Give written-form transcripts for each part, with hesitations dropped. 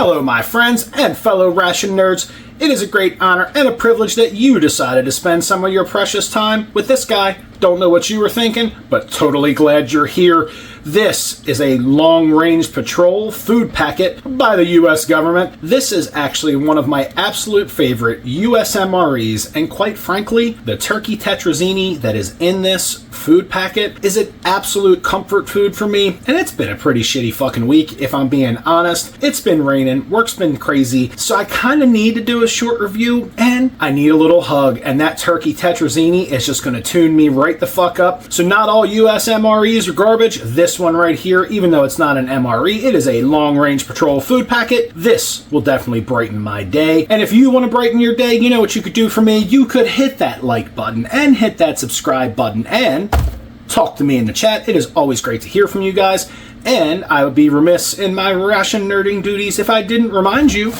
Hello my friends and fellow ration nerds. It is a great honor and a privilege that you decided to spend some of your precious time with this guy. Don't know what you were thinking, but totally glad you're here. This is a long-range patrol food packet by the U.S. government. This is actually one of my absolute favorite U.S. MREs, and quite frankly, the turkey tetrazzini that is in this food packet is an absolute comfort food for me, and it's been a pretty shitty fucking week, if I'm being honest. It's been raining, work's been crazy, so I kind of need to do a short review, and I need a little hug, and that turkey tetrazzini is just going to tune me right the fuck up. So not all U.S. MREs are garbage. This one right here, even though it's not an MRE, it is a long-range patrol food packet. This will definitely brighten my day. And if you want to brighten your day, you know what you could do for me? You could hit that like button and hit that subscribe button and talk to me in the chat. It is always great to hear from you guys. And I would be remiss in my ration nerding duties if I didn't remind you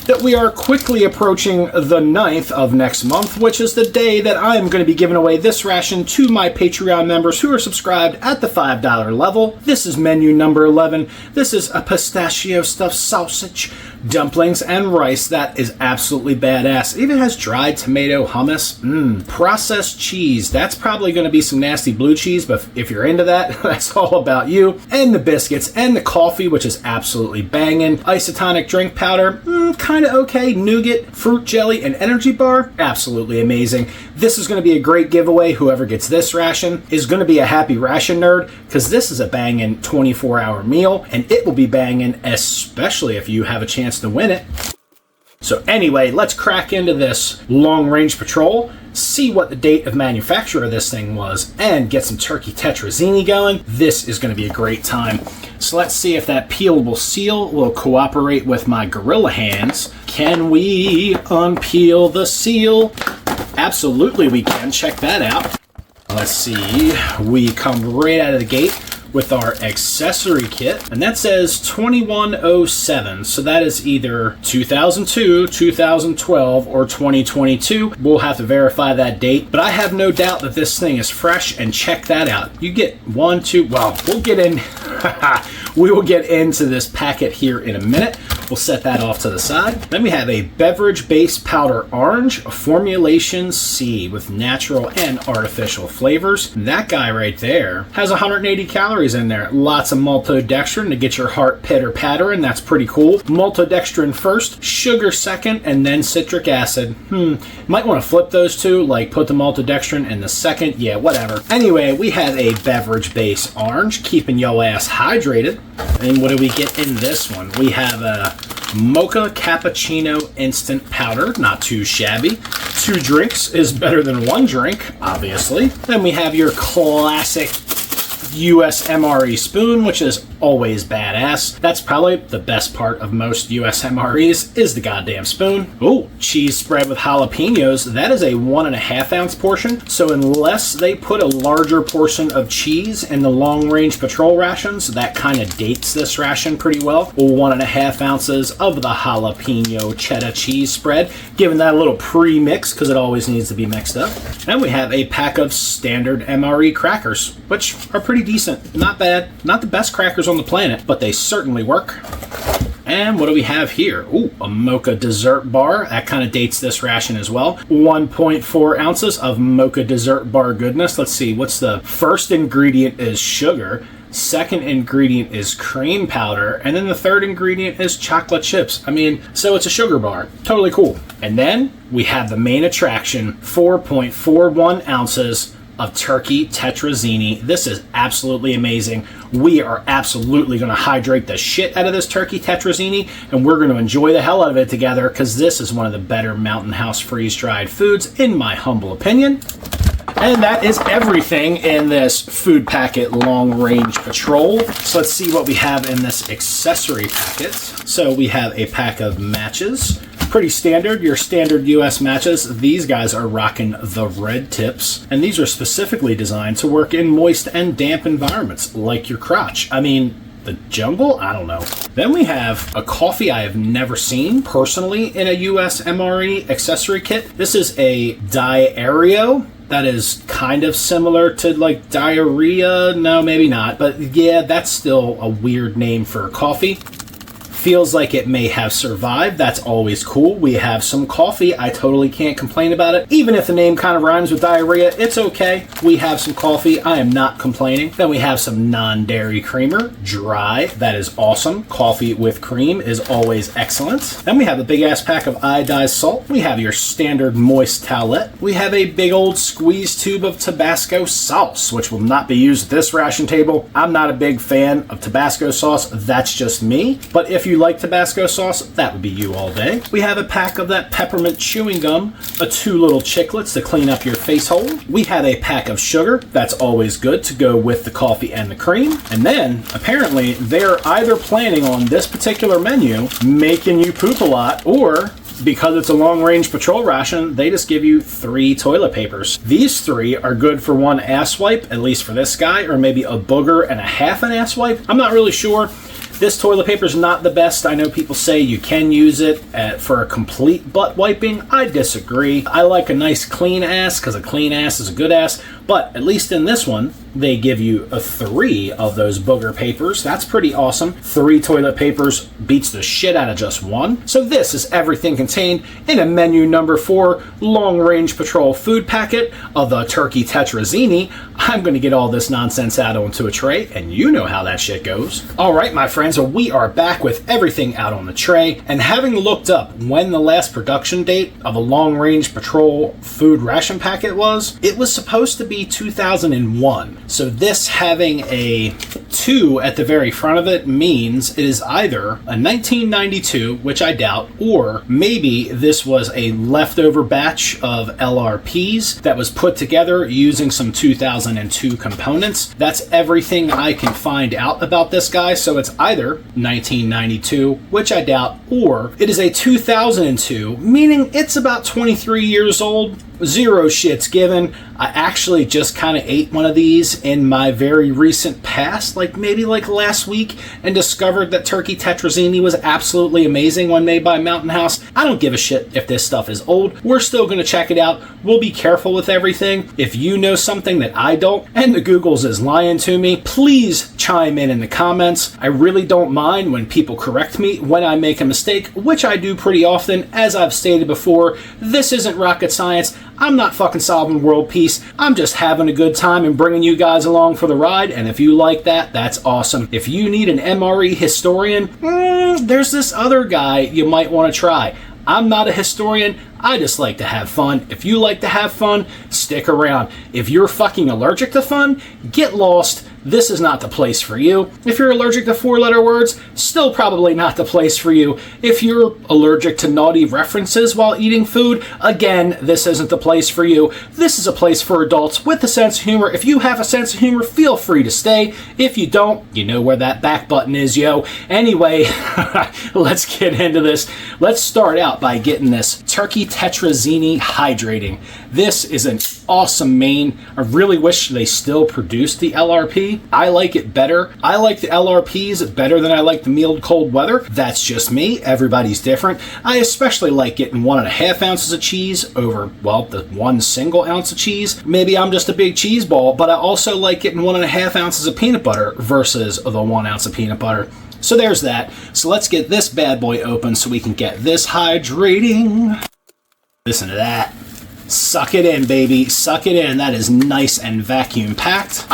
that we are quickly approaching the 9th of next month, which is the day that I am going to be giving away this ration to my Patreon members who are subscribed at the $5 level. This is menu number 11. This is a pistachio stuffed sausage, dumplings, and rice that is absolutely badass. It even has dried tomato hummus. Processed cheese. That's probably going to be some nasty blue cheese, but if you're into that, that's all about you. And the biscuits and the coffee, which is absolutely banging. Isotonic drink powder, kind of okay. Nougat, fruit jelly, and energy bar, absolutely amazing. This is going to be a great giveaway. Whoever gets this ration is going to be a happy ration nerd, because this is a banging 24-hour meal, and it will be banging, especially if you have a chance to win it. So anyway, let's crack into this long-range patrol, see what the date of manufacture of this thing was, and get some turkey tetrazzini going. This is going to be a great time. So let's see if that peelable seal will cooperate with my gorilla hands. Can we unpeel the seal? Absolutely we can. Check that out. Let's see. We come right out of the gate with our accessory kit, and that says 2107, so that is either 2002, 2012, or 2022. We'll have to verify that date, but I have no doubt that this thing is fresh, and check that out. You get one, two, well, we'll get in, we will get into this packet here in a minute. We'll set that off to the side. Then we have a beverage-based powder orange, formulation C, with natural and artificial flavors. That guy right there has 180 calories in there. Lots of maltodextrin to get your heart pitter-pattering. That's pretty cool. Maltodextrin first, sugar second, and then citric acid. Might want to flip those two, like put the maltodextrin in the second. Yeah, whatever. Anyway, we have a beverage-based orange, keeping yo ass hydrated. And what do we get in this one? We have a mocha cappuccino instant powder, not too shabby. 2 drinks is better than 1 drink, obviously. Then we have your classic US MRE spoon, which is always badass. That's probably the best part of most US MREs is the goddamn spoon. Oh, cheese spread with jalapenos. That is a 1.5 ounce portion. So unless they put a larger portion of cheese in the long range patrol rations, that kind of dates this ration pretty well. 1.5 ounces of the jalapeno cheddar cheese spread, giving that a little pre-mix because it always needs to be mixed up. And we have a pack of standard MRE crackers, which are pretty decent. Not bad. Not the best crackers on the planet, but they certainly work. And what do we have here? Ooh, a mocha dessert bar. That kind of dates this ration as well. 1.4 ounces of mocha dessert bar goodness. Let's see, what's the first ingredient is sugar. Second ingredient is cream powder. And then the third ingredient is chocolate chips. I mean, so it's a sugar bar. Totally cool. And then we have the main attraction, 4.41 ounces of turkey tetrazzini. This is absolutely amazing. We are absolutely going to hydrate the shit out of this turkey tetrazzini, and we're going to enjoy the hell out of it together, because this is one of the better Mountain House freeze-dried foods, in my humble opinion. And that is everything in this food packet long-range patrol. So let's see what we have in this accessory packet. So we have a pack of matches. Pretty standard, your standard US matches. These guys are rocking the red tips, and these are specifically designed to work in moist and damp environments, like your crotch. I mean, the jungle? I don't know. Then we have a coffee I have never seen personally in a US MRE accessory kit. This is a Diarrheo. That is kind of similar to like diarrhea. No, maybe not. But yeah, that's still a weird name for coffee. Feels like it may have survived. That's always cool. We have some coffee. I totally can't complain about it. Even if the name kind of rhymes with diarrhea, it's okay. We have some coffee. I am not complaining. Then we have some non-dairy creamer, dry. That is awesome. Coffee with cream is always excellent. Then we have a big ass pack of iodized salt. We have your standard moist towelette. We have a big old squeeze tube of Tabasco sauce, which will not be used at this ration table. I'm not a big fan of Tabasco sauce. That's just me. But if you like Tabasco sauce, that would be you all day. We have a pack of that peppermint chewing gum, 2 little chiclets to clean up your face hole. We have a pack of sugar. That's always good to go with the coffee and the cream. And then, apparently, they're either planning on this particular menu making you poop a lot, or because it's a long-range patrol ration, they just give you 3 toilet papers. These 3 are good for 1 ass wipe, at least for this guy, or maybe a booger and a half an ass wipe. I'm not really sure. This toilet paper is not the best. I know people say you can use it for a complete butt wiping. I disagree. I like a nice clean ass because a clean ass is a good ass. But at least in this one, they give you 3 of those booger papers. That's pretty awesome. 3 toilet papers beats the shit out of just 1. So this is everything contained in a menu number 4 long-range patrol food packet of the turkey tetrazzini. I'm going to get all this nonsense out onto a tray, and you know how that shit goes. All right, my friends, so we are back with everything out on the tray, and having looked up when the last production date of a long-range patrol food ration packet was, it was supposed to be 2001. So this having a 2 at the very front of it means it is either a 1992, which I doubt, or maybe this was a leftover batch of LRPs that was put together using some 2002 components. That's everything I can find out about this guy, so it's either 1992, which I doubt, or it is a 2002, meaning it's about 23 years old. 0 shits given. I actually just kind of ate one of these in my very recent past, maybe last week, and discovered that turkey tetrazzini was absolutely amazing when made by Mountain House. I don't give a shit if this stuff is old. We're still going to check it out. We'll be careful with everything. If you know something that I don't, and the Googles is lying to me, please chime in the comments. I really don't mind when people correct me when I make a mistake, which I do pretty often. As I've stated before, this isn't rocket science. I'm not fucking solving world peace. I'm just having a good time and bringing you guys along for the ride. And if you like that, that's awesome. If you need an MRE historian, there's this other guy you might want to try. I'm not a historian. I just like to have fun. If you like to have fun, stick around. If you're fucking allergic to fun, get lost. This is not the place for you. If you're allergic to 4-letter words, still probably not the place for you. If you're allergic to naughty references while eating food, again, this isn't the place for you. This is a place for adults with a sense of humor. If you have a sense of humor, feel free to stay. If you don't, you know where that back button is, yo. Anyway, let's get into this. Let's start out by getting this turkey tetrazzini hydrating. This is an awesome main. I really wish they still produced the LRP. I like it better. I like the LRPs better than I like the mealed cold weather. That's just me. Everybody's different. I especially like getting 1.5 ounces of cheese over, well, the 1 single ounce of cheese. Maybe I'm just a big cheese ball, but I also like getting 1.5 ounces of peanut butter versus the 1 ounce of peanut butter. So there's that. So let's get this bad boy open so we can get this hydrating. Listen to that. Suck it in, baby. Suck it in. That is nice and vacuum packed.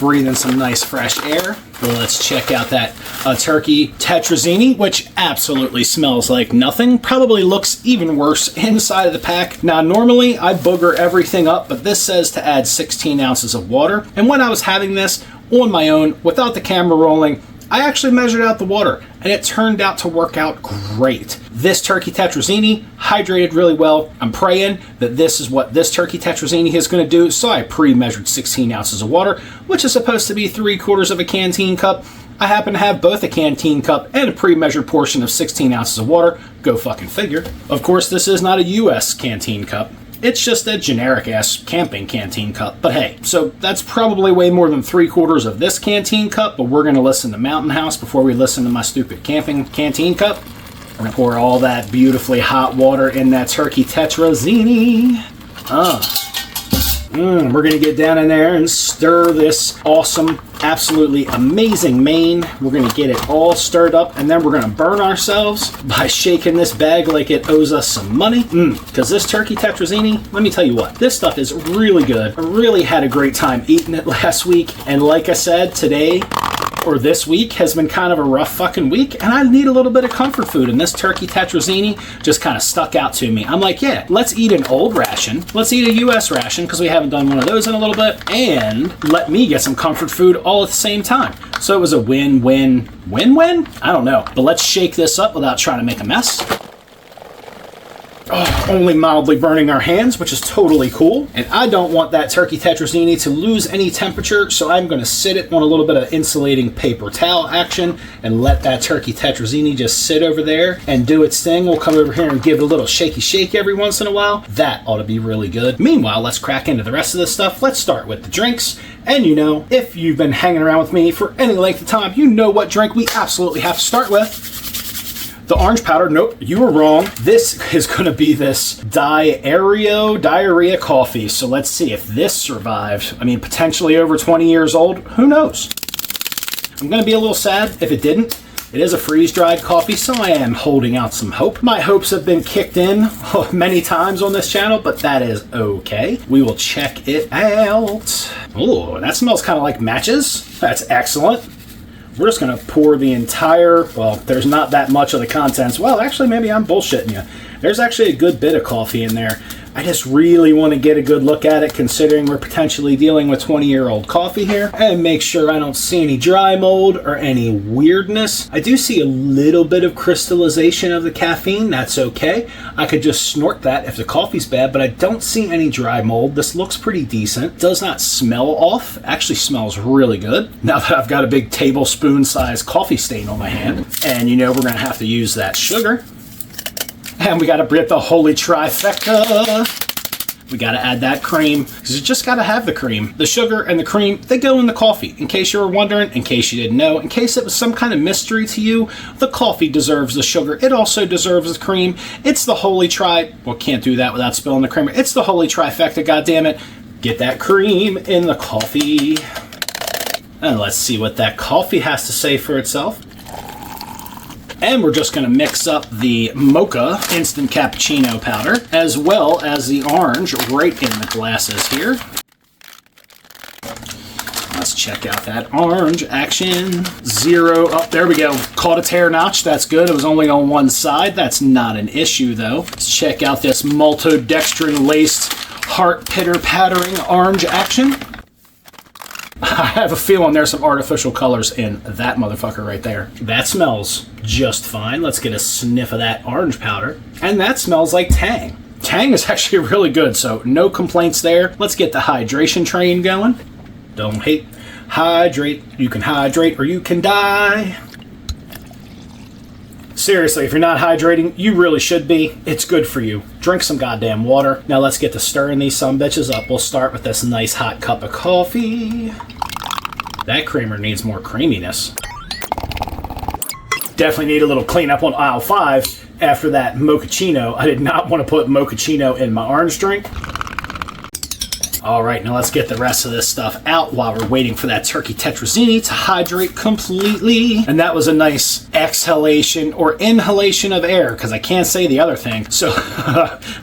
Breathing some nice fresh air. Let's check out that turkey tetrazzini, which absolutely smells like nothing. Probably looks even worse inside of the pack. Now, normally I booger everything up, but this says to add 16 ounces of water. And when I was having this on my own, without the camera rolling, I actually measured out the water, and it turned out to work out great. This turkey tetrazzini hydrated really well. I'm praying that this is what this turkey tetrazzini is going to do, so I pre-measured 16 ounces of water, which is supposed to be 3/4 of a canteen cup. I happen to have both a canteen cup and a pre-measured portion of 16 ounces of water. Go fucking figure. Of course, this is not a US canteen cup. It's just a generic-ass camping canteen cup. But hey, so that's probably way more than 3/4 of this canteen cup, but we're going to listen to Mountain House before we listen to my stupid camping canteen cup. We're going to pour all that beautifully hot water in that turkey tetrazzini. We're going to get down in there and stir this awesome, absolutely amazing main. We're going to get it all stirred up, and then we're going to burn ourselves by shaking this bag like it owes us some money. Because this turkey tetrazzini, let me tell you what, this stuff is really good. I really had a great time eating it last week, and like I said, today or this week has been kind of a rough fucking week, and I need a little bit of comfort food, and this turkey tetrazzini just kind of stuck out to me. I'm like, yeah, let's eat an old ration. Let's eat a US ration, because we haven't done one of those in a little bit, and let me get some comfort food all at the same time. So it was a win-win. Win-win? I don't know. But let's shake this up without trying to make a mess. Oh, only mildly burning our hands, which is totally cool. And I don't want that turkey tetrazzini to lose any temperature, so I'm going to sit it on a little bit of insulating paper towel action and let that turkey tetrazzini just sit over there and do its thing. We'll come over here and give it a little shaky shake every once in a while. That ought to be really good. Meanwhile, let's crack into the rest of this stuff. Let's start with the drinks. And you know, if you've been hanging around with me for any length of time, you know what drink we absolutely have to start with. The orange powder, nope, you were wrong. This is going to be this diarrhea coffee. So let's see if this survived. I mean, potentially over 20 years old. Who knows? I'm going to be a little sad if it didn't. It is a freeze-dried coffee, so I am holding out some hope. My hopes have been kicked in many times on this channel, but that is okay. We will check it out. Oh, that smells kind of like matches. That's excellent. We're just going to pour the entire, well, there's not that much of the contents. Well, actually, maybe I'm bullshitting you. There's actually a good bit of coffee in there. I just really want to get a good look at it, considering we're potentially dealing with 20-year-old coffee here, and make sure I don't see any dry mold or any weirdness. I do see a little bit of crystallization of the caffeine. That's okay. I could just snort that if the coffee's bad, but I don't see any dry mold. This looks pretty decent. Does not smell off. Actually smells really good. Now that I've got a big tablespoon-sized coffee stain on my hand, and you know we're going to have to use that sugar. And we got to get the holy trifecta. We got to add that cream, because you just got to have the cream. The sugar and the cream, they go in the coffee. In case you were wondering, in case you didn't know, in case it was some kind of mystery to you, the coffee deserves the sugar. It also deserves the cream. It's the holy well, can't do that without spilling the creamer. It's the holy trifecta, goddammit. Get that cream in the coffee. And let's see what that coffee has to say for itself. And we're just going to mix up the mocha instant cappuccino powder, as well as the orange right in the glasses here. Let's check out that orange action. 0. Oh, there we go. Caught a tear notch. That's good. It was only on one side. That's not an issue, though. Let's check out this maltodextrin-laced, heart pitter-pattering orange action. I have a feeling there's some artificial colors in that motherfucker right there. That smells just fine. Let's get a sniff of that orange powder. And that smells like Tang. Tang is actually really good, so no complaints there. Let's get the hydration train going. Don't hate. Hydrate. You can hydrate or you can die. Seriously, if you're not hydrating, you really should be. It's good for you. Drink some goddamn water. Now let's get to stirring these sumbitches up. We'll start with this nice hot cup of coffee. That creamer needs more creaminess. Definitely need a little cleanup on aisle 5 after that mochaccino. I did not want to put mochaccino in my orange drink. All right, now let's get the rest of this stuff out while we're waiting for that turkey tetrazzini to hydrate completely. And that was a nice exhalation or inhalation of air, because I can't say the other thing. So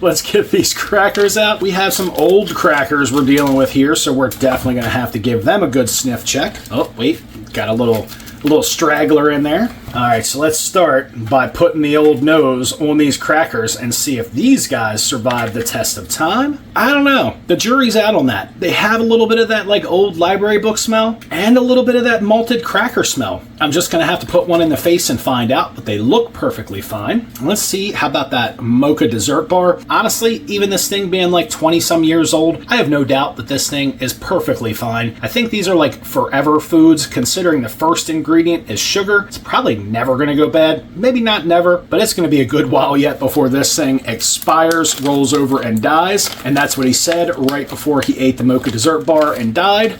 let's get these crackers out. We have some old crackers we're dealing with here, so we're definitely going to have to give them a good sniff check. Oh, wait, got a little straggler in there. All right, so let's start by putting the old nose on these crackers and see if these guys survive the test of time. I don't know. The jury's out on that. They have a little bit of that like old library book smell and a little bit of that malted cracker smell. I'm just going to have to put one in the face and find out, but they look perfectly fine. Let's see. How about that mocha dessert bar? Honestly, even this thing being like 20 some years old, I have no doubt that this thing is perfectly fine. I think these are like forever foods, considering the first ingredient is sugar. It's probably never going to go bad. Maybe not never, but it's going to be a good while yet before this thing expires, rolls over, and dies. And that's what he said right before he ate the mocha dessert bar and died.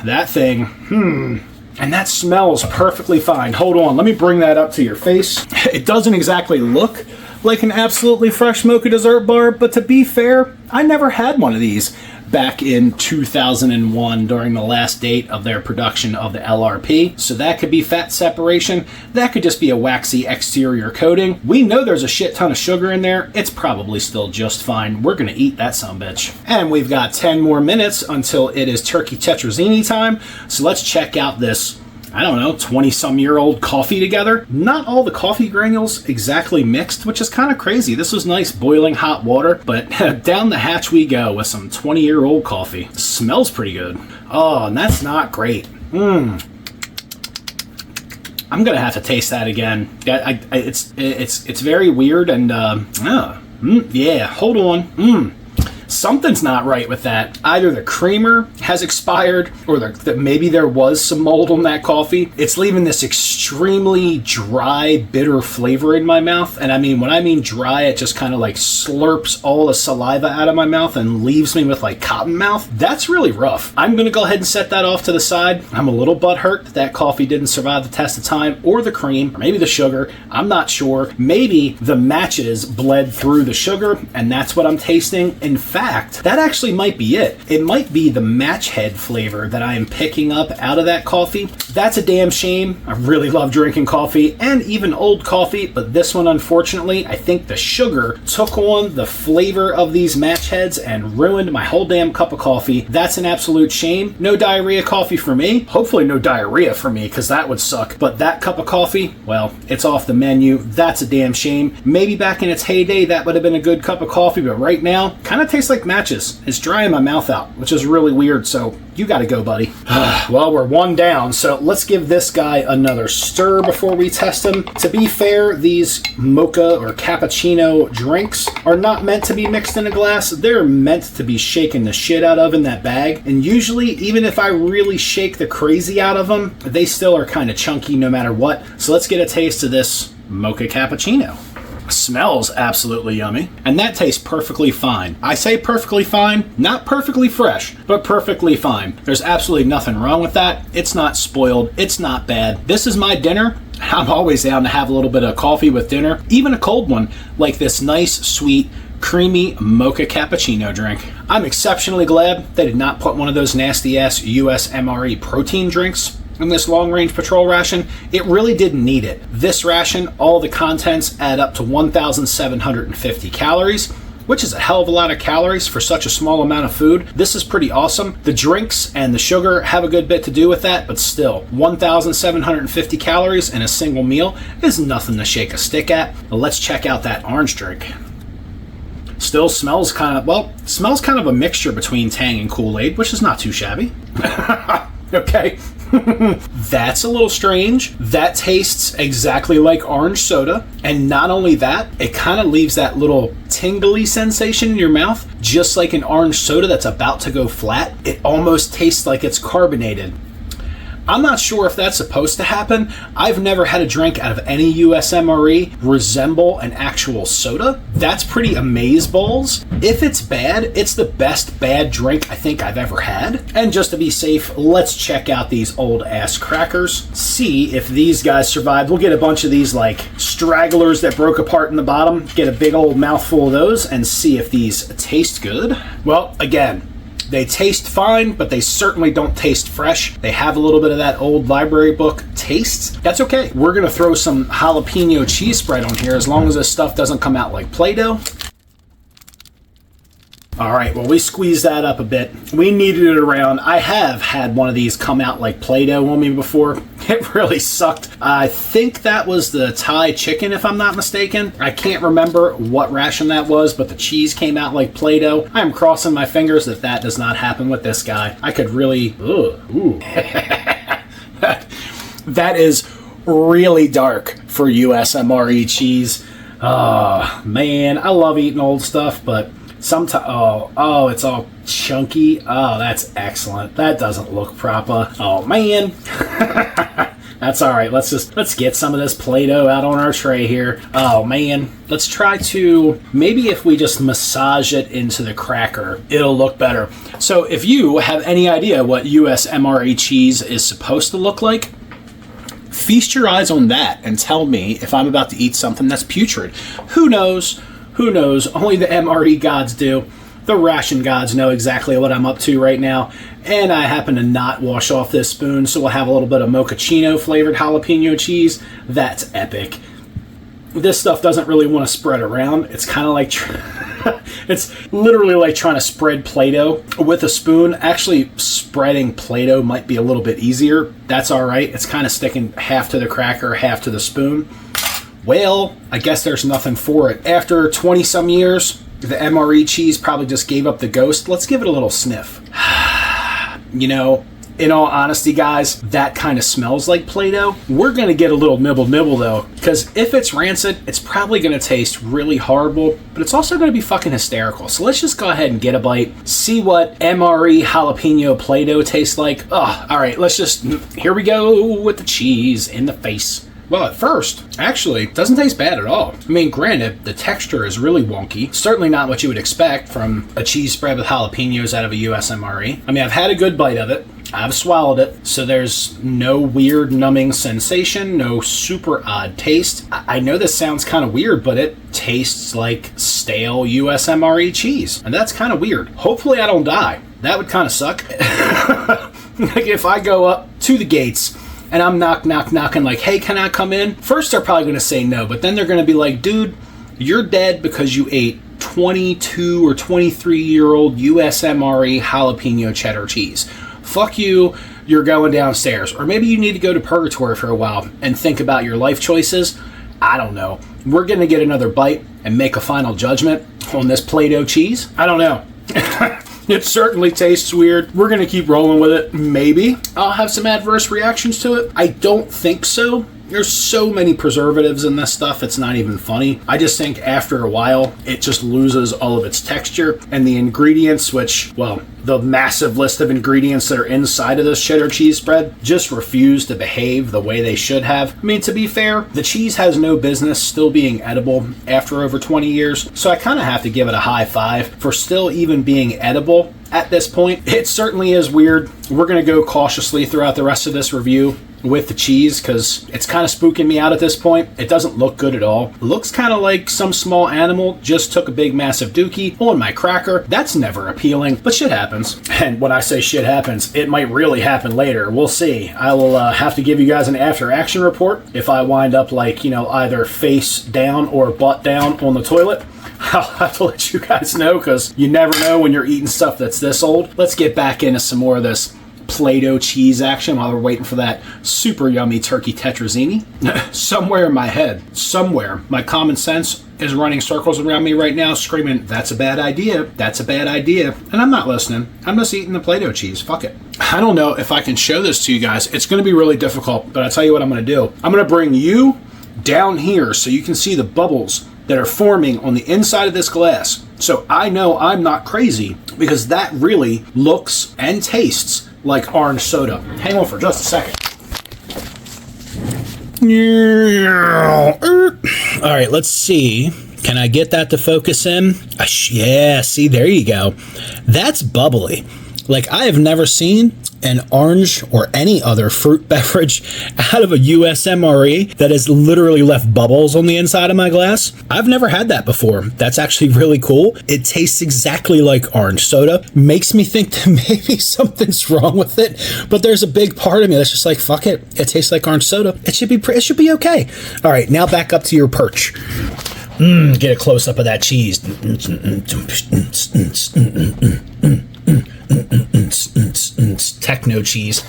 That thing, And that smells perfectly fine. Hold on, let me bring that up to your face. It doesn't exactly look like an absolutely fresh mocha dessert bar, but to be fair, I never had one of these. back in 2001 during the last date of their production of the LRP. So that could be fat separation. That could just be a waxy exterior coating. We know there's a shit ton of sugar in there. It's probably still just fine. We're going to eat that sumbitch. And we've got 10 more minutes until it is turkey tetrazzini time. So let's check out this, I don't know, 20-some-year-old coffee together. Not all the coffee granules exactly mixed, which is kind of crazy. This was nice boiling hot water, but down the hatch we go with some 20-year-old coffee. Smells pretty good. Oh, and that's not great. I'm gonna have to taste that again. It's very weird and yeah. Hold on. Something's not right with that. Either the creamer has expired or maybe there was some mold on that coffee. It's leaving this extremely dry, bitter flavor in my mouth. And I mean, when I mean dry, it just kind of like slurps all the saliva out of my mouth and leaves me with like cotton mouth. That's really rough. I'm going to go ahead and set that off to the side. I'm a little butthurt that coffee didn't survive the test of time, or the cream, or maybe the sugar. I'm not sure. Maybe the matches bled through the sugar and that's what I'm tasting. In fact, that actually might be it. It might be the match head flavor that I am picking up out of that coffee. That's a damn shame. I really love drinking coffee and even old coffee, but this one, unfortunately, I think the sugar took on the flavor of these match heads and ruined my whole damn cup of coffee. That's an absolute shame. No diarrhea coffee for me. Hopefully no diarrhea for me, because that would suck. But that cup of coffee, well, it's off the menu. That's a damn shame. Maybe back in its heyday, that would have been a good cup of coffee, but right now, kind of tastes like matches. It's drying my mouth out, which is really weird, so you gotta go, buddy. Well, we're one down, so let's give this guy another stir before we test him. To be fair, these mocha or cappuccino drinks are not meant to be mixed in a glass. They're meant to be shaken the shit out of in that bag, and usually, even if I really shake the crazy out of them, they still are kind of chunky no matter what. So let's get a taste of this mocha cappuccino. Smells absolutely yummy, and that tastes perfectly fine. I say perfectly fine, not perfectly fresh, but perfectly fine. There's absolutely nothing wrong with that. It's not spoiled. It's not bad. This is my dinner. I'm always down to have a little bit of coffee with dinner, even a cold one, like this nice, sweet, creamy mocha cappuccino drink. I'm exceptionally glad they did not put one of those nasty-ass US MRE protein drinks in this long-range patrol ration. It really didn't need it. This ration, all the contents add up to 1,750 calories, which is a hell of a lot of calories for such a small amount of food. This is pretty awesome. The drinks and the sugar have a good bit to do with that, but still, 1,750 calories in a single meal is nothing to shake a stick at. But let's check out that orange drink. Still smells kind of a mixture between Tang and Kool-Aid, which is not too shabby. Okay. That's a little strange. That tastes exactly like orange soda. And not only that, it kind of leaves that little tingly sensation in your mouth, just like an orange soda that's about to go flat. It almost tastes like it's carbonated. I'm not sure if that's supposed to happen. I've never had a drink out of any USMRE resemble an actual soda. That's pretty amazeballs. If it's bad, it's the best bad drink I think I've ever had. And just to be safe, let's check out these old ass crackers. See if these guys survived. We'll get a bunch of these like stragglers that broke apart in the bottom, get a big old mouthful of those, and see if these taste good. Well, again, they taste fine, but they certainly don't taste fresh. They have a little bit of that old library book taste. That's okay. We're going to throw some jalapeno cheese spread on here as long as this stuff doesn't come out like Play-Doh. All right, well, we squeezed that up a bit. We needed it around. I have had one of these come out like Play-Doh on me before. It really sucked. I think that was the Thai chicken, if I'm not mistaken. I can't remember what ration that was, but the cheese came out like Play-Doh. I am crossing my fingers that that does not happen with this guy. I could really... Ooh. That is really dark for USMRE cheese. Oh, man, I love eating old stuff, but... sometimes, oh, it's all chunky. Oh, that's excellent. That doesn't look proper. Oh, man. That's all right. Let's get some of this Play-Doh out on our tray here. Oh, man. Let's try to, maybe if we just massage it into the cracker, it'll look better. So if you have any idea what US MRE cheese is supposed to look like, feast your eyes on that and tell me if I'm about to eat something that's putrid. Who knows? Who knows? Only the MRE gods do. The ration gods know exactly what I'm up to right now, and I happen to not wash off this spoon, so we'll have a little bit of mochaccino flavored jalapeno cheese. That's epic. This stuff doesn't really want to spread around. It's kind of like it's literally like trying to spread Play-Doh with a spoon. Actually, spreading Play-Doh might be a little bit easier. That's all right. It's kind of sticking half to the cracker, half to the spoon. Well, I guess there's nothing for it. After 20 some years, the MRE cheese probably just gave up the ghost. Let's give it a little sniff. You know, in all honesty, guys, that kind of smells like Play-Doh. We're going to get a little nibble though, because if it's rancid, it's probably going to taste really horrible, but it's also going to be fucking hysterical. So let's just go ahead and get a bite, see what MRE jalapeno Play-Doh tastes like. Oh, all right, here we go with the cheese in the face. Well, at first, actually, it doesn't taste bad at all. I mean, granted, the texture is really wonky. Certainly not what you would expect from a cheese spread with jalapenos out of a USMRE. I mean, I've had a good bite of it. I've swallowed it, so there's no weird numbing sensation, no super odd taste. I know this sounds kind of weird, but it tastes like stale USMRE cheese, and that's kind of weird. Hopefully I don't die. That would kind of suck. Like if I go up to the gates and I'm knocking like, hey, can I come in? First, they're probably going to say no, but then they're going to be like, dude, you're dead because you ate 22 or 23-year-old USMRE jalapeno cheddar cheese. Fuck you, you're going downstairs. Or maybe you need to go to purgatory for a while and think about your life choices. I don't know. We're going to get another bite and make a final judgment on this Play-Doh cheese. I don't know. It certainly tastes weird. We're going to keep rolling with it. Maybe I'll have some adverse reactions to it. I don't think so. There's so many preservatives in this stuff, it's not even funny. I just think after a while, it just loses all of its texture. And the ingredients, which, well, the massive list of ingredients that are inside of this cheddar cheese spread just refuse to behave the way they should have. I mean, to be fair, the cheese has no business still being edible after over 20 years. So I kind of have to give it a high five for still even being edible at this point. It certainly is weird. We're going to go cautiously throughout the rest of this review with the cheese because it's kind of spooking me out at this point. It doesn't look good at all. It looks kind of like some small animal just took a big massive dookie on my cracker. That's never appealing, but shit happens. And when I say shit happens, it might really happen later. We'll see. I will have to give you guys an after action report if I wind up like, you know, either face down or butt down on the toilet. I'll have to let you guys know because you never know when you're eating stuff that's this old. Let's get back into some more of this Play-Doh cheese action while we're waiting for that super yummy turkey tetrazzini. Somewhere in my head, my common sense is running circles around me right now screaming, that's a bad idea, that's a bad idea. And I'm not listening. I'm just eating the Play-Doh cheese. Fuck it. I don't know if I can show this to you guys. It's going to be really difficult, but I'll tell you what I'm going to do. I'm going to bring you down here so you can see the bubbles that are forming on the inside of this glass. So I know I'm not crazy because that really looks and tastes like orange soda. Hang on for just a second. All right, let's see. Can I get that to focus in? Yeah, see, there you go. That's bubbly. Like, I have never seen an orange or any other fruit beverage out of a USMRE that has literally left bubbles on the inside of my glass. I've never had that before. That's actually really cool. It tastes exactly like orange soda. Makes me think that maybe something's wrong with it, but there's a big part of me that's just like, fuck it. It tastes like orange soda. It should be okay. All right, now back up to your perch. Get a close up of that cheese. Techno cheese.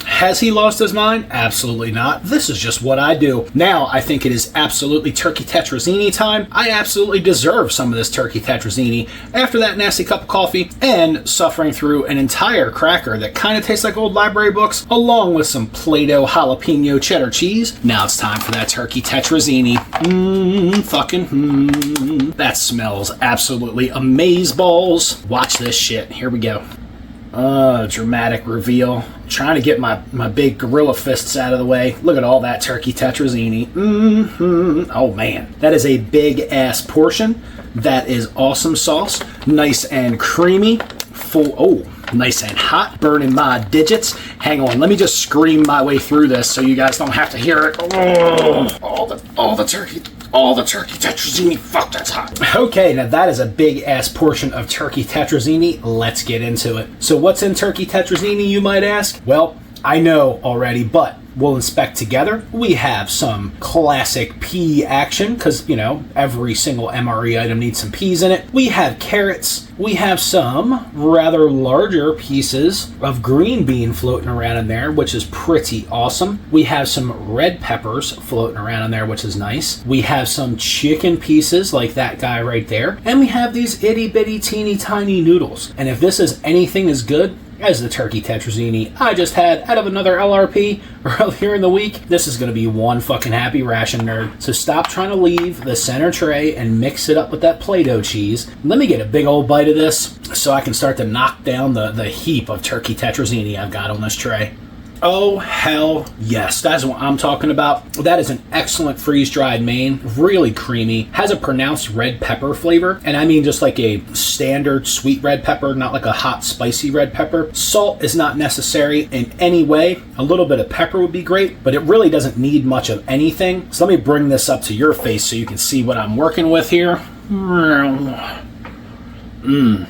Has he lost his mind? Absolutely not. This is just what I do. Now I think it is absolutely turkey tetrazzini time. I absolutely deserve some of this turkey tetrazzini after that nasty cup of coffee and suffering through an entire cracker that kind of tastes like old library books along with some Play-Doh jalapeno cheddar cheese. Now it's time for that turkey tetrazzini. That smells absolutely amazeballs. Watch this shit. Here we go. Dramatic reveal. Trying to get my big gorilla fists out of the way. Look at all that turkey tetrazzini. Oh man, that is a big ass portion. That is awesome sauce. Nice and creamy. Full. Oh, Nice and hot, burning my digits. Hang on, let me just scream my way through this so you guys don't have to hear it. Oh, all the turkey tetrazzini. Fuck, that's hot. Okay, now that is a big ass portion of turkey tetrazzini. Let's get into it. So what's in turkey tetrazzini, you might ask? Well, I know already, but we'll inspect together. We have some classic pea action, because, you know, every single MRE item needs some peas in it. We have carrots. We have some rather larger pieces of green bean floating around in there, which is pretty awesome. We have some red peppers floating around in there, which is nice. We have some chicken pieces like that guy right there. And we have these itty bitty teeny tiny noodles. And if this is anything as good as the turkey tetrazzini I just had out of another LRP earlier in the week, this is going to be one fucking happy ration nerd. So stop trying to leave the center tray and mix it up with that Play-Doh cheese. Let me get a big old bite of this so I can start to knock down the heap of turkey tetrazzini I've got on this tray. Oh, hell yes. That's what I'm talking about. That is an excellent freeze-dried main. Really creamy. Has a pronounced red pepper flavor. And I mean just like a standard sweet red pepper, not like a hot, spicy red pepper. Salt is not necessary in any way. A little bit of pepper would be great, but it really doesn't need much of anything. So let me bring this up to your face so you can see what I'm working with here.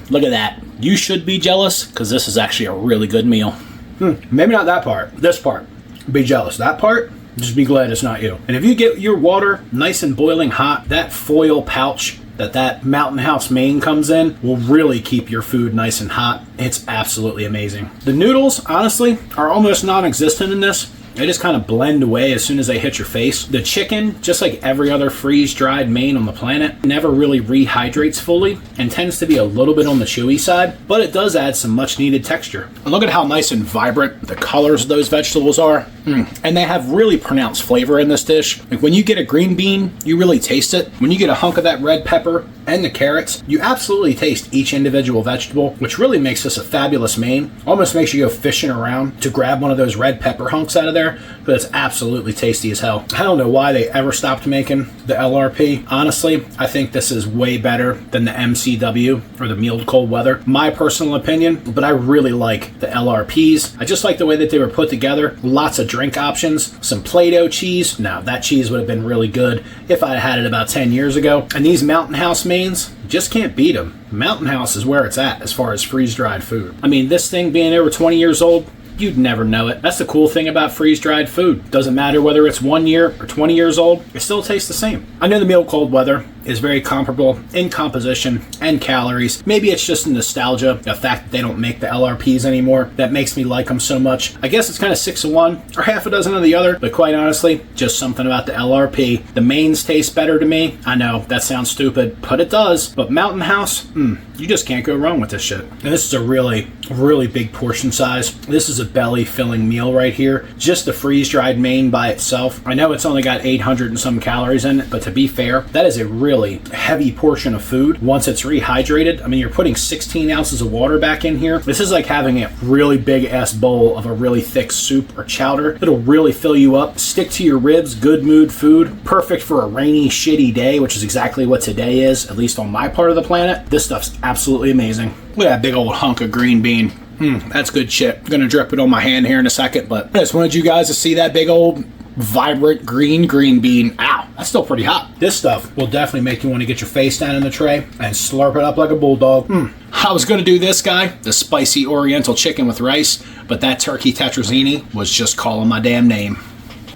Look at that. You should be jealous, because this is actually a really good meal. Maybe not that part. This part. Be jealous. That part, just be glad it's not you. And if you get your water nice and boiling hot, that foil pouch that Mountain House main comes in will really keep your food nice and hot. It's absolutely amazing. The noodles, honestly, are almost non-existent in this. They just kind of blend away as soon as they hit your face. The chicken, just like every other freeze-dried main on the planet, never really rehydrates fully and tends to be a little bit on the chewy side, but it does add some much-needed texture. And look at how nice and vibrant the colors of those vegetables are. And they have really pronounced flavor in this dish. Like when you get a green bean, you really taste it. When you get a hunk of that red pepper and the carrots, you absolutely taste each individual vegetable, which really makes this a fabulous main. Almost makes you go fishing around to grab one of those red pepper hunks out of there, but it's absolutely tasty as hell. I don't know why they ever stopped making the LRP. Honestly, I think this is way better than the MCW or the Mealed Cold Weather. My personal opinion, but I really like the LRPs. I just like the way that they were put together. Lots of drink options, some Play-Doh cheese. Now, that cheese would have been really good if I had it about 10 years ago. And these Mountain House mains, just can't beat them. Mountain House is where it's at as far as freeze-dried food. I mean, this thing being over 20 years old, you'd never know it. That's the cool thing about freeze-dried food. Doesn't matter whether it's 1 year or 20 years old, it still tastes the same. I know the Meal Cold Weather is very comparable in composition and calories. Maybe it's just nostalgia, the fact that they don't make the LRPs anymore, that makes me like them so much. I guess it's kind of 6 of one or half a dozen of the other, but quite honestly, just something about the LRP. The mains taste better to me. I know, that sounds stupid, but it does. But Mountain House, you just can't go wrong with this shit. And this is a really, really big portion size. This is a belly-filling meal right here. Just the freeze-dried main by itself. I know it's only got 800 and some calories in it, but to be fair, that is a really heavy portion of food once it's rehydrated. I mean, you're putting 16 ounces of water back in here. This is like having a really big ass bowl of a really thick soup or chowder. It'll really fill you up, stick to your ribs, good mood food, perfect for a rainy, shitty day, which is exactly what today is, at least on my part of the planet. This stuff's absolutely amazing. Look at that big old hunk of green bean. That's good shit. I'm gonna drip it on my hand here in a second, but I just wanted you guys to see that big old vibrant green bean. Ow, that's still pretty hot. This stuff will definitely make you want to get your face down in the tray and slurp it up like a bulldog. I was going to do this guy, the spicy oriental chicken with rice, but that turkey tetrazzini was just calling my damn name.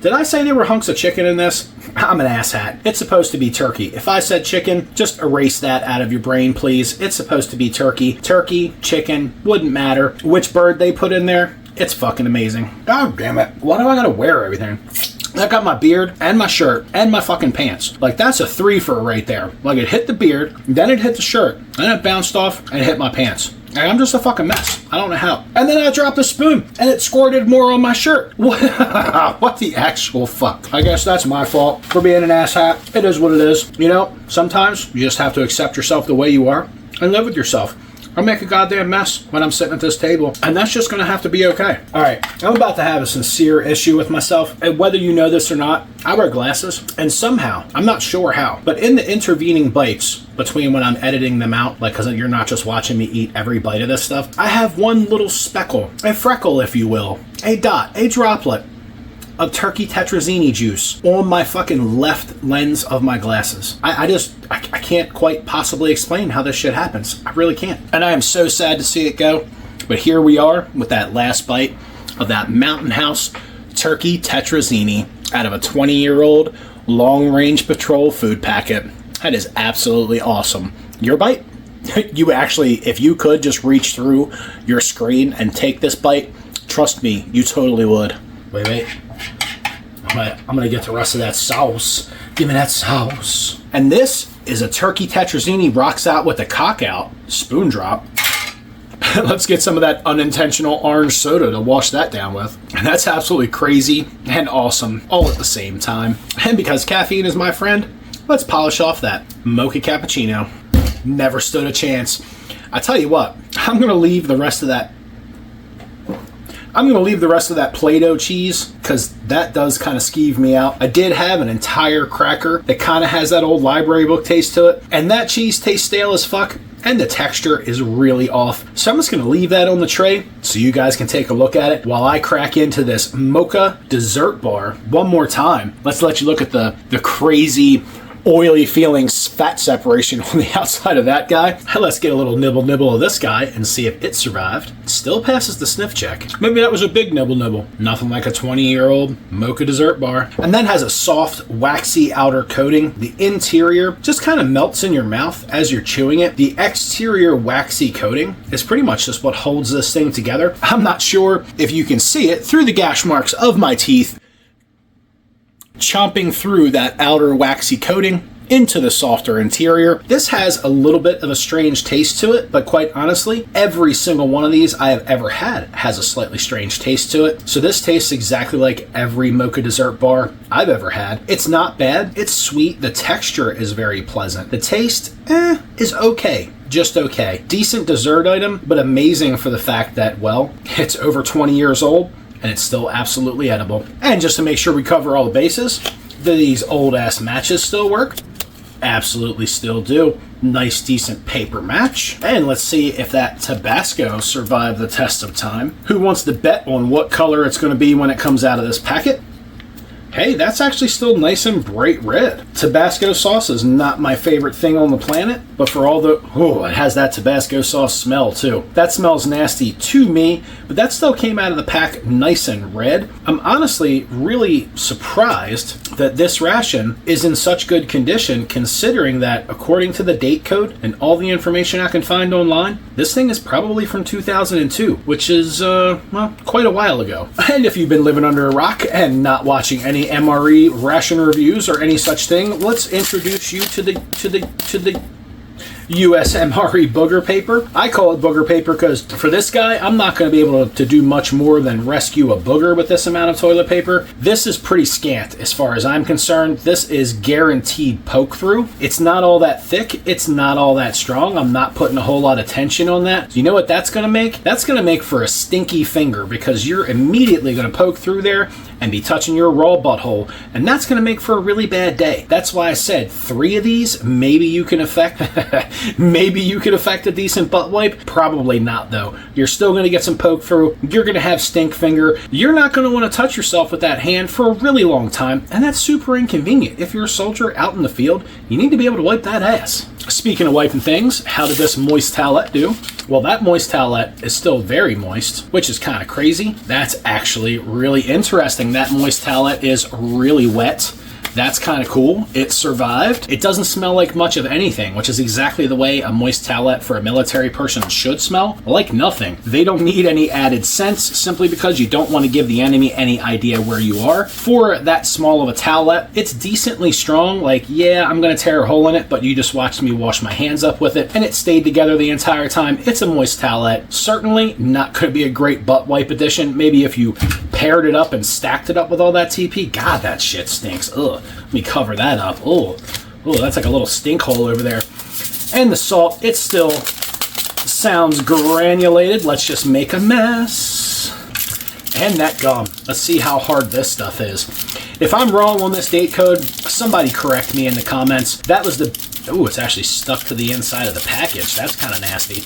Did I say there were hunks of chicken in this? I'm an asshat. It's supposed to be turkey. If I said chicken, just erase that out of your brain, please. It's supposed to be turkey. Turkey, chicken, wouldn't matter. Which bird they put in there, it's fucking amazing. God damn it. Why do I gotta wear everything? I got my beard and my shirt and my fucking pants. Like, that's a 3-fer right there. Like, it hit the beard, then it hit the shirt, then it bounced off and it hit my pants. And I'm just a fucking mess. I don't know how. And then I dropped a spoon and it squirted more on my shirt. What the actual fuck? I guess that's my fault for being an asshat. It is what it is. You know, sometimes you just have to accept yourself the way you are and live with yourself. I make a goddamn mess when I'm sitting at this table, and that's just going to have to be okay. All right, I'm about to have a sincere issue with myself, and whether you know this or not, I wear glasses, and somehow, I'm not sure how, but in the intervening bites between when I'm editing them out, like, because you're not just watching me eat every bite of this stuff, I have one little speckle, a freckle, if you will, a dot, a droplet of turkey tetrazzini juice on my fucking left lens of my glasses. I can't quite possibly explain how this shit happens. I really can't. And I am so sad to see it go. But here we are with that last bite of that Mountain House turkey tetrazzini out of a 20-year-old long-range patrol food packet. That is absolutely awesome. Your bite? You actually, if you could just reach through your screen and take this bite, trust me, you totally would. Wait. I'm gonna get the rest of that sauce. Give me that sauce. And this is a turkey tetrazzini rocks out with a cock out spoon drop. Let's get some of that unintentional orange soda to wash that down with. And that's absolutely crazy and awesome all at the same time. And because caffeine is my friend, let's polish off that mocha cappuccino. Never stood a chance. I tell you what, I'm gonna leave the rest of that Play-Doh cheese because that does kind of skeeve me out. I did have an entire cracker that kind of has that old library book taste to it, and that cheese tastes stale as fuck, and the texture is really off. So I'm just going to leave that on the tray so you guys can take a look at it while I crack into this mocha dessert bar one more time. Let's let you look at the crazy oily feeling fat separation on the outside of that guy. Let's get a little nibble of this guy and see if it survived. Still passes the sniff check. Maybe that was a big nibble. Nothing like a 20-year-old mocha dessert bar. And then has a soft, waxy outer coating. The interior just kind of melts in your mouth as you're chewing it. The exterior waxy coating is pretty much just what holds this thing together. I'm not sure if you can see it through the gash marks of my teeth, chomping through that outer waxy coating into the softer interior. This has a little bit of a strange taste to it, but quite honestly, every single one of these I have ever had has a slightly strange taste to it. So this tastes exactly like every mocha dessert bar I've ever had. It's not bad. It's sweet. The texture is very pleasant. The taste, is okay. Just okay. Decent dessert item, but amazing for the fact that, well, it's over 20 years old and it's still absolutely edible. And just to make sure we cover all the bases, these old ass matches still work. Absolutely still do. Nice decent paper match. And let's see if that Tabasco survived the test of time. Who wants to bet on what color it's going to be when it comes out of this packet? Hey, that's actually still nice and bright red. Tabasco sauce is not my favorite thing on the planet, but for all the... it has that Tabasco sauce smell too. That smells nasty to me, but that still came out of the pack nice and red. I'm honestly really surprised that this ration is in such good condition, considering that, according to the date code and all the information I can find online, this thing is probably from 2002, which is, quite a while ago. And if you've been living under a rock and not watching any MRE ration reviews or any such thing, let's introduce you to the US MRE booger paper. I call it booger paper because for this guy, I'm not going to be able to do much more than rescue a booger with this amount of toilet paper. This is pretty scant as far as I'm concerned. This is guaranteed poke through. It's not all that thick. It's not all that strong. I'm not putting a whole lot of tension on that. So you know what that's going to make? That's going to make for a stinky finger because you're immediately going to poke through there and be touching your raw butthole, and that's going to make for a really bad day. That's why I said 3 of these, maybe you can affect a decent butt wipe. Probably not though. You're still going to get some poke through. You're going to have stink finger. You're not going to want to touch yourself with that hand for a really long time, and that's super inconvenient. If you're a soldier out in the field, you need to be able to wipe that ass. Speaking of wiping things, how did this moist towelette do? Well, that moist towelette is still very moist, which is kind of crazy. That's actually really interesting. That moist towelette is really wet. That's kind of cool. It survived. It doesn't smell like much of anything, which is exactly the way a moist towelette for a military person should smell. Like nothing. They don't need any added scents simply because you don't want to give the enemy any idea where you are. For that small of a towelette, it's decently strong. Like, yeah, I'm going to tear a hole in it, but you just watched me wash my hands up with it, and it stayed together the entire time. It's a moist towelette. Certainly not going to be a great butt wipe addition. Maybe if you paired it up and stacked it up with all that TP. God, that shit stinks. Ugh. Let me cover that up. Oh, that's like a little stink hole over there. And the salt, it's still sounds granulated. Let's just make a mess. And that gum. Let's see how hard this stuff is. If I'm wrong on this date code, somebody correct me in the comments. That was the... Ooh, it's actually stuck to the inside of the package. That's kind of nasty.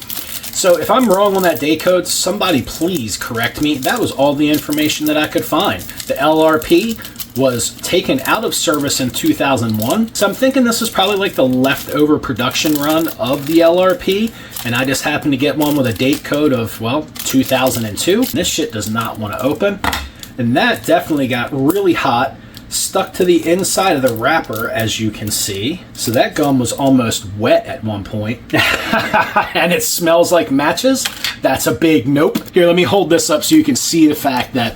So if I'm wrong on that date code, somebody please correct me. That was all the information that I could find. The LRP was taken out of service in 2001. So I'm thinking this is probably like the leftover production run of the LRP. And I just happened to get one with a date code of, well, 2002. This shit does not want to open. And that definitely got really hot, stuck to the inside of the wrapper, as you can see. So that gum was almost wet at one point. And it smells like matches. That's a big nope. Here, let me hold this up so you can see the fact that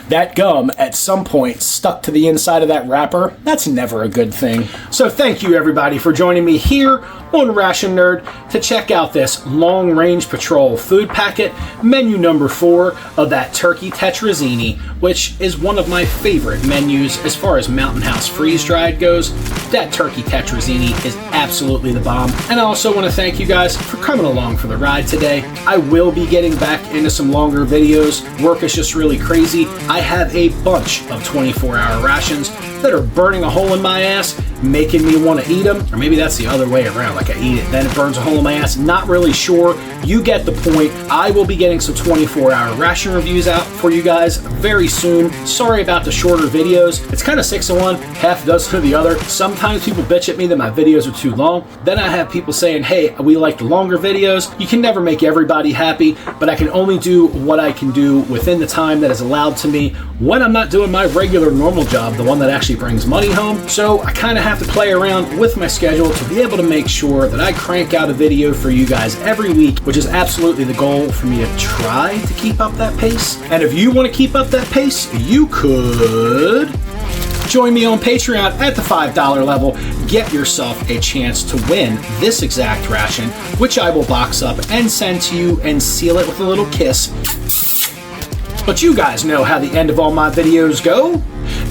that gum at some point stuck to the inside of that wrapper. That's never a good thing. So thank you everybody for joining me here on Ration Nerd to check out this Long Range Patrol food packet, menu number 4 of that turkey tetrazzini, which is one of my favorite menus as far as Mountain House freeze-dried goes. That turkey tetrazzini is absolutely the bomb. And I also want to thank you guys for coming along for the ride today. I will be getting back into some longer videos. Work is just really crazy. I have a bunch of 24-hour rations that are burning a hole in my ass, making me want to eat them. Or maybe that's the other way around, like I eat it, then it burns a hole in my ass. Not really sure. You get the point. I will be getting some 24-hour ration reviews out for you guys very soon. Sorry about the shorter videos. It's kind of 6 of one, half dozen of the other. Sometimes people bitch at me that my videos are too long. Then I have people saying, hey, we like the longer videos. You can never make everybody happy, but I can only do what I can do within the time that is allowed to me when I'm not doing my regular normal job, the one that actually brings money home. So I kind of have to play around with my schedule to be able to make sure that I crank out a video for you guys every week, which is absolutely the goal for me to try to keep up that pace. And if you want to keep up that pace, you could join me on Patreon at the $5 level. Get yourself a chance to win this exact ration, which I will box up and send to you and seal it with a little kiss. But you guys know how the end of all my videos go.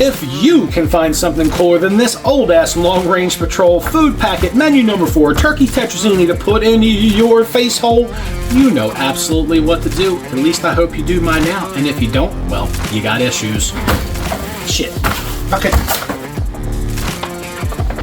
If you can find something cooler than this old-ass long-range patrol food packet, menu number 4, turkey tetrazzini to put in your face hole, you know absolutely what to do. At least I hope you do by now. And if you don't, well, you got issues. Shit. Okay.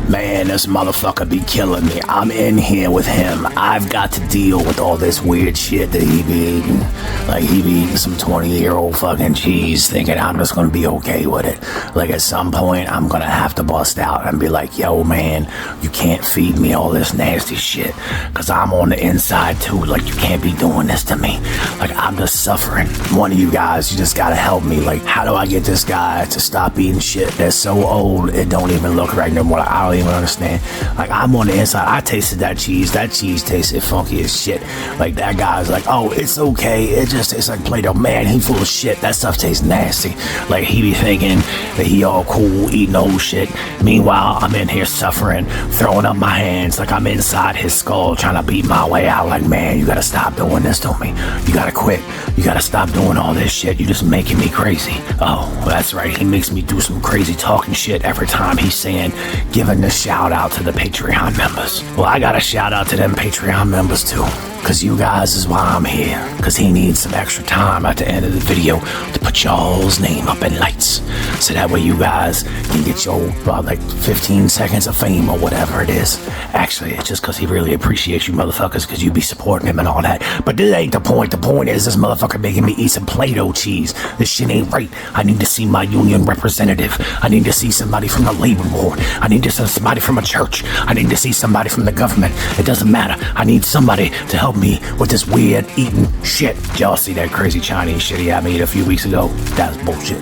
Man, this motherfucker be killing me. I'm in here with him. I've got to deal with all this weird shit that he be eating. Like, he be eating some 20-year-old fucking cheese, thinking I'm just gonna be okay with it. Like, at some point, I'm gonna have to bust out and be like, yo, man, you can't feed me all this nasty shit, because I'm on the inside, too. Like, you can't be doing this to me. Like, I'm just suffering. One of you guys, you just gotta help me. Like, how do I get this guy to stop eating shit that's so old, it don't even look right no more? I don't even understand. Like, I'm on the inside. I tasted that cheese. That cheese tasted funky as shit. Like, that guy's like, oh, it's okay. It just tastes like Play-Doh. Man, he full of shit. That stuff tastes nasty. Like, he be thinking that he all cool, eating old shit. Meanwhile, I'm in here suffering, throwing up my hands like I'm inside his skull, trying to beat my way out. Like, man, you gotta stop doing this to me. You gotta quit. You gotta stop doing all this shit. You're just making me crazy. Oh, well, that's right. He makes me do some crazy talking shit every time he's saying, giving this shout out to the Patreon members. Well, I got a shout out to them Patreon members too, because you guys is why I'm here, because he needs some extra time at the end of the video to put y'all's name up in lights, so that way you guys can get your like 15 seconds of fame or whatever it is. Actually, it's just because he really appreciates you motherfuckers, because you be supporting him and all that. But this ain't the point. The point is this motherfucker making me eat some Play-Doh cheese. This shit ain't right. I need to see my union representative. I need to see somebody from the labor board. I need to see somebody from a church. I need to see somebody from the government. It doesn't matter. I need somebody to help me with this weird eating shit. Y'all see that crazy Chinese shit he had me eat a few weeks ago? That's bullshit.